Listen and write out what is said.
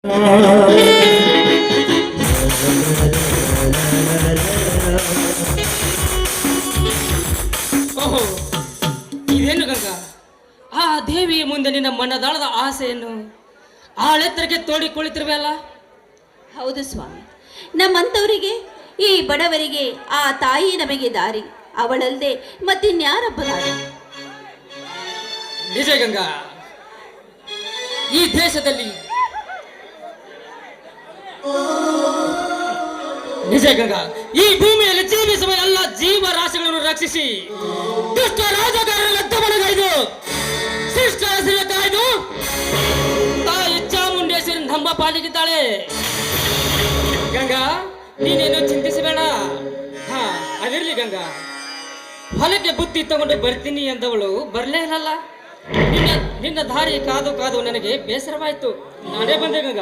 ಓಹೋ, ಇದೇನು ಗಂಗಾ? ಆ ದೇವಿಯ ಮುಂದೆ ನಿನ್ನ ಮನದಾಳದ ಆಸೆಯನ್ನು ಆಳೆತ್ತರಕ್ಕೆ ತೋಡಿ ಕುಳಿತಿರುವೆಯಲ್ಲ? ಹೌದು ಸ್ವಾಮಿ, ನಮ್ಮಂಥವರಿಗೆ ಈ ಬಡವರಿಗೆ ಆ ತಾಯಿ ನಮಗೆ ದಾರಿ, ಅವಳಲ್ಲದೆ ಮತ್ತಿನ್ಯಾರಬ್ಬ ದಾರಿ? ನಿಜ ಗಂಗಾ, ಈ ದೇಶದಲ್ಲಿ ನಿಜ ಗಂಗಾ, ಈ ಭೂಮಿಯಲ್ಲಿ ಜೀವಿಸುವ ಎಲ್ಲ ಜೀವರಾಶಿಗಳನ್ನು ರಕ್ಷಿಸಿ ದುಷ್ಟ ರಾಜಕಾರಣ ದಮನಗೈದು ಶಿಷ್ಟ ಹೆಸರು ಕಾಯ್ದು ತಾಯಿ ಚಾಮುಂಡೇಶ್ವರಿ ನಮ್ಮ ಪಾಲಿಗಿದ್ದಾಳೆ. ಗಂಗಾ, ನೀನೇನು ಚಿಂತಿಸಬೇಡ. ಹಾ, ಅದಿರ್ಲಿ ಗಂಗಾ, ಹೊಲಕ್ಕೆ ಬುತ್ತಿ ತಗೊಂಡು ಬರ್ತೀನಿ ಎಂದವಳು ಬರಲೇ ಇಲ್ಲಲ್ಲ. ನಿನ್ನ ದಾರಿ ಕಾದು ಕಾದು ನನಗೆ ಬೇಸರವಾಯ್ತು. ನಾನೇ ಬಂದೆ ಗಂಗಾ.